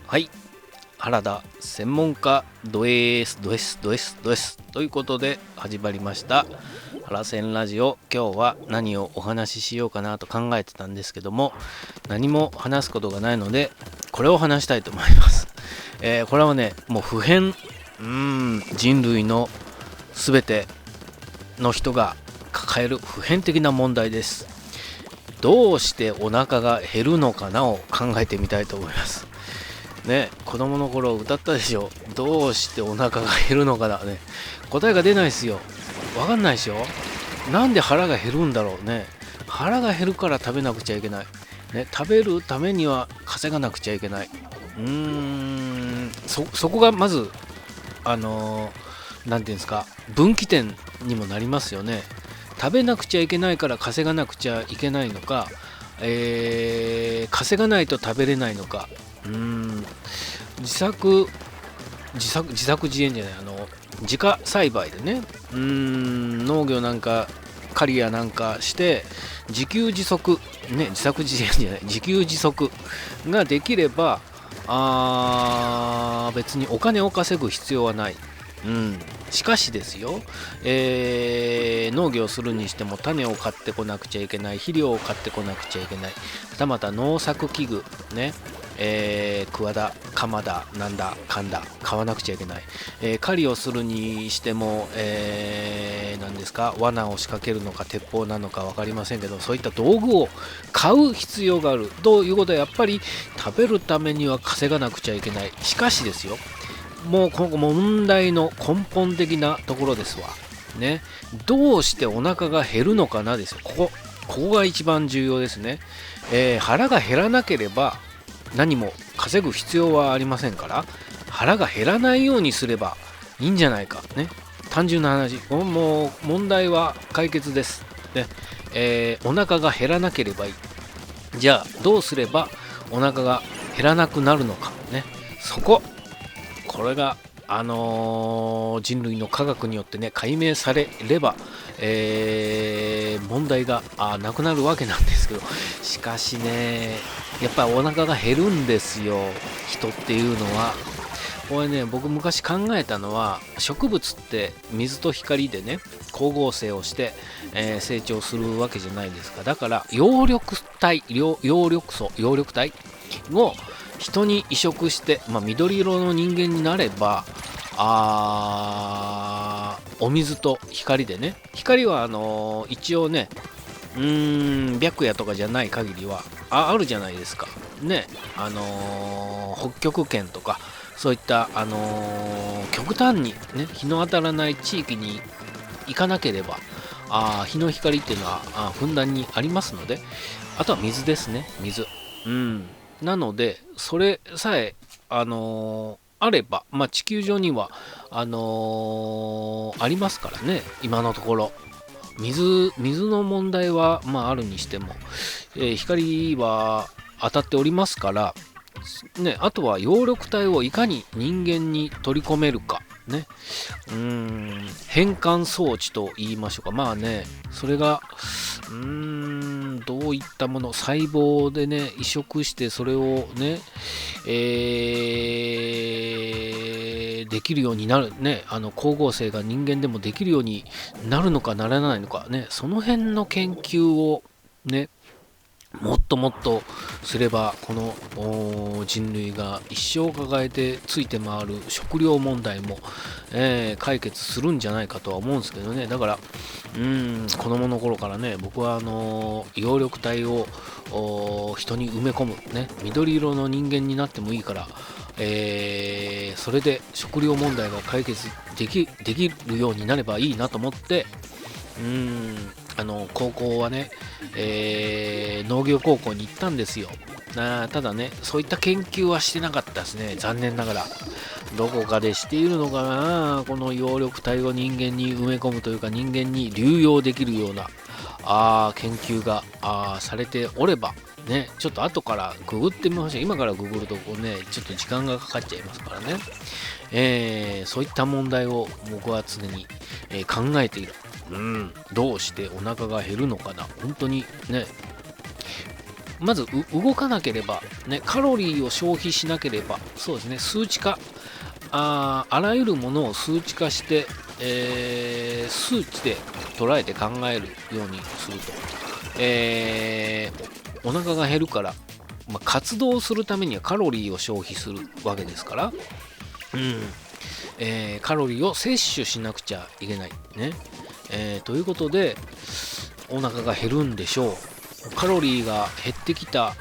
はい、原田専門家ドエースドエスドエスドエスということで始まりました原専ラジオ。今日は何をお話ししようかなと考えてたんですけども、何も話すことがないのでこれを話したいと思います。これはね、もう普遍人類のすべての人が抱える普遍的な問題です。どうしてお腹が減るのかなを考えてみたいと思いますね。子供の頃歌ったでしょ。どうしてお腹が減るのかだね。答えが出ないですよ。わかんないでしょ。なんで腹が減るんだろうね。腹が減るから食べなくちゃいけない、ね、食べるためには稼がなくちゃいけない。そこがまずなんていうんですか、分岐点にもなりますよね。食べなくちゃいけないから稼がなくちゃいけないのか、稼がないと食べれないのか。自作自演じゃない、自家栽培でね、農業なんか刈りやなんかして自給自足ね、自作自演じゃない、自給自足ができれば別にお金を稼ぐ必要はない。しかしですよ、農業するにしても種を買ってこなくちゃいけない、肥料を買ってこなくちゃいけない、またまた農作器具ね、桑田鎌田なんだかんだ買わなくちゃいけない、狩りをするにしても、何ですか、罠を仕掛けるのか鉄砲なのか分かりませんけど、そういった道具を買う必要があるということは、やっぱり食べるためには稼がなくちゃいけない。しかしですよ、もうこの問題の根本的なところですわね。どうしてお腹が減るのかなですよ。ここが一番重要ですね。腹が減らなければ何も稼ぐ必要はありませんから、腹が減らないようにすればいいんじゃないかね。単純な話、もう問題は解決ですね。お腹が減らなければいい。じゃあどうすればお腹が減らなくなるのかね。これが人類の科学によってね解明されれば、問題がなくなるわけなんですけど、しかしね、やっぱりお腹が減るんですよ、人っていうのは。これね、僕昔考えたのは、植物って水と光でね光合成をして、成長するわけじゃないですか。だから葉緑体を人に移植して、緑色の人間になれば、お水と光でね、光は一応ね、白夜とかじゃない限りはあるじゃないですかね。北極圏とかそういった、極端にね日の当たらない地域に行かなければ日の光っていうのはふんだんにありますので、あとは水ですね、水。なのでそれさえあれば、地球上にはありますからね、今のところ。水の問題はあるにしても、光は当たっておりますからね。あとは葉緑体をいかに人間に取り込めるかね。変換装置と言いましょうか。それがどういったもの、細胞でね移植してそれをね、できるようになるね、光合成が人間でもできるようになるのかならないのかね、その辺の研究をねもっともっとすれば、この人類が一生抱えてついて回る食料問題も、解決するんじゃないかとは思うんですけどね。だから子供の頃からね、僕は葉緑体を人に埋め込むね、緑色の人間になってもいいから、それで食料問題が解決できるようになればいいなと思って、高校はね、農業高校に行ったんですよ。ただね、そういった研究はしてなかったですね、残念ながら。どこかでしているのかな、この葉緑体を人間に埋め込むというか、人間に流用できるような研究がされておればね、ちょっと後からググってみましょう。今からググるとね、ちょっと時間がかかっちゃいますからね。そういった問題を僕は常に、考えている。どうしてお腹が減るのかな。本当にね、まず動かなければ、ね、カロリーを消費しなければ、そうですね、数値化、あらゆるものを数値化して、数値で捉えて考えるようにすると、お腹が減るから、活動するためにはカロリーを消費するわけですから、カロリーを摂取しなくちゃいけないね、ということでお腹が減るんでしょう。カロリーが減ってきた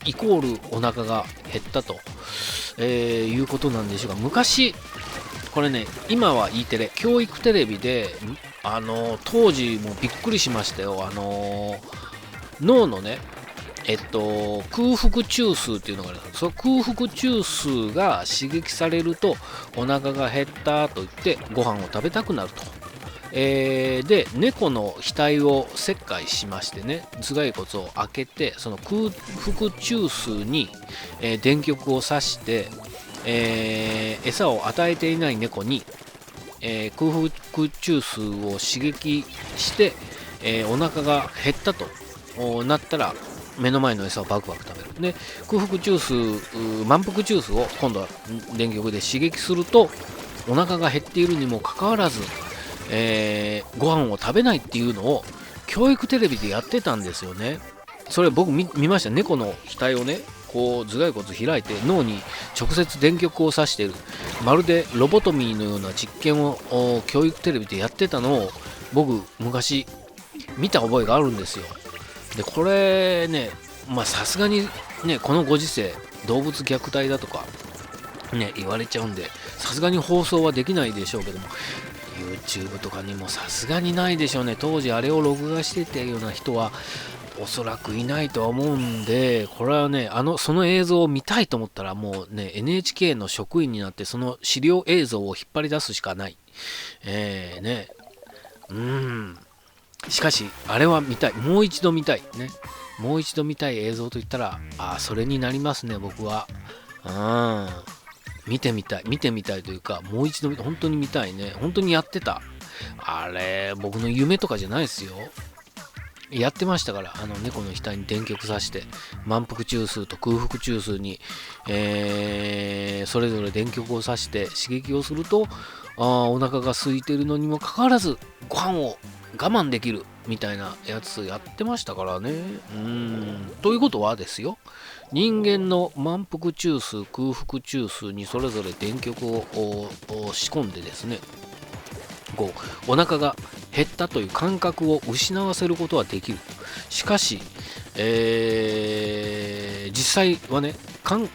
イコールお腹が減ったと、いうことなんでしょうが、昔これね、今は E テレ、教育テレビで当時もびっくりしましたよ。脳のね、空腹中枢っていうのがあるんです。その空腹中枢が刺激されるとお腹が減ったと言ってご飯を食べたくなると。で、猫の額を切開しましてね、頭蓋骨を開けて、その空腹中枢に、電極を刺して、餌を与えていない猫に、空腹中枢を刺激して、お腹が減ったとなったら目の前の餌をバクバク食べる。で、空腹中枢、満腹中枢を今度は電極で刺激するとお腹が減っているにもかかわらず、ご飯を食べないっていうのを教育テレビでやってたんですよね。それ僕 見ました。猫の額をね、こう頭蓋骨開いて脳に直接電極を刺している、まるでロボトミーのような実験を教育テレビでやってたのを僕昔見た覚えがあるんですよ。でこれね、さすがにね、このご時世動物虐待だとかね言われちゃうんで、さすがに放送はできないでしょうけども、 YouTube とかにもさすがにないでしょうね。当時あれを録画してたような人はおそらくいないとは思うんで、これはね、その映像を見たいと思ったらもうね、 NHK の職員になってその資料映像を引っ張り出すしかない。ね、しかしあれは見たい、もう一度見たいね。もう一度見たい映像といったら、それになりますね、僕は。見てみたいというか、もう一度本当に見たいね。本当にやってた。あれ、僕の夢とかじゃないですよ。やってましたから、猫の額に電極刺して、満腹中枢と空腹中枢に、それぞれ電極を刺して刺激をすると、お腹が空いているのにもかかわらず、ご飯を我慢できるみたいなやつやってましたからね。ということはですよ、人間の満腹中枢、空腹中枢にそれぞれ電極を仕込んでですね、こうお腹が減ったという感覚を失わせることはできる。しかし、実際はね、考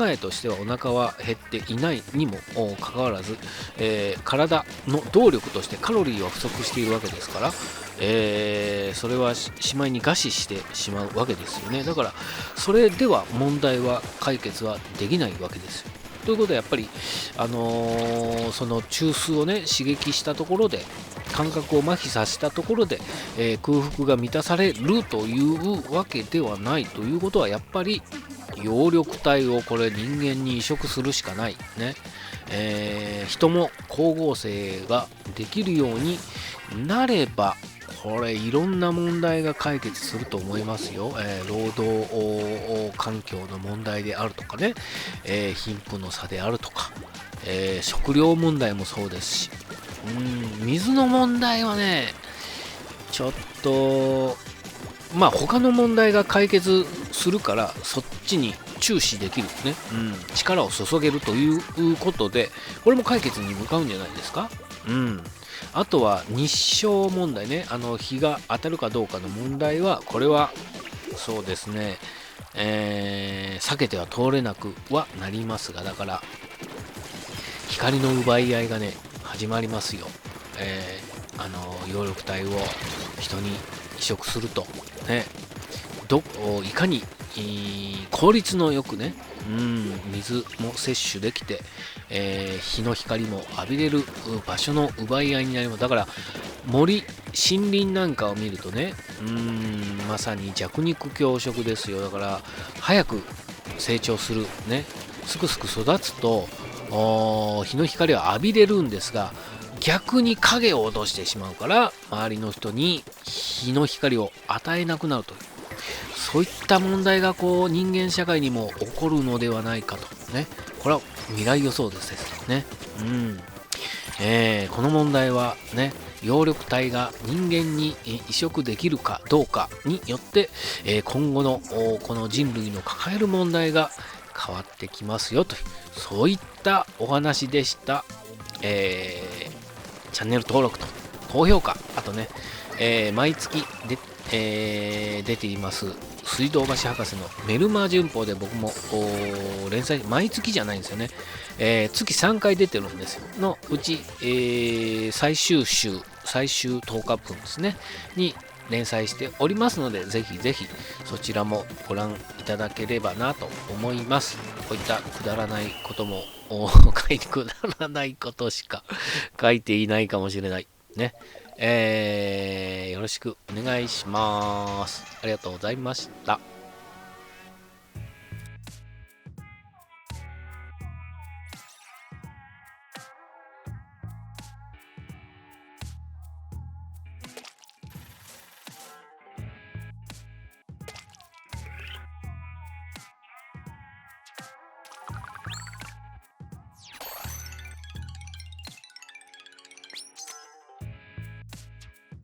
えとしてはお腹は減っていないにもかかわらず、体の動力としてカロリーは不足しているわけですから、それはしまいに餓死してしまうわけですよね。だからそれでは問題は解決はできないわけですよ。ということはやっぱり、その中枢をね刺激したところで、感覚を麻痺させたところで、空腹が満たされるというわけではないということは、やっぱり葉緑体をこれ人間に移植するしかないね。人も光合成ができるようになれば、これいろんな問題が解決すると思いますよ。労働環境の問題であるとかね、貧富の差であるとか、食料問題もそうですし、水の問題はね、ちょっと他の問題が解決するからそっちに注視できるね、力を注げるということで、これも解決に向かうんじゃないですか。あとは日照問題ね、日が当たるかどうかの問題は、これはそうですね、避けては通れなくはなりますが、だから光の奪い合いがね始まりますよ。葉緑体を人に移植するとね、いかに効率のよくね、水も摂取できて、日の光も浴びれる場所の奪い合いになります。だから森林なんかを見るとね、まさに弱肉強食ですよ。だから早く成長するね、すくすく育つと日の光を浴びれるんですが、逆に影を落としてしまうから周りの人に日の光を与えなくなるという、そういった問題がこう人間社会にも起こるのではないかとね。これは未来予想ですね。この問題はね、葉緑体が人間に移植できるかどうかによって、今後のこの人類の抱える問題が変わってきますよという、そういったお話でした。チャンネル登録と高評価、あとね、毎月出ています水道橋博士のメルマー旬報で僕も連載、毎月じゃないんですよね、月3回出てるんですよ。のうち、最終10日分ですねに連載しておりますので、ぜひぜひそちらもご覧いただければなと思います。こういったくだらないこともくだらないことしか書いていないかもしれないね。よろしくお願いします。ありがとうございました。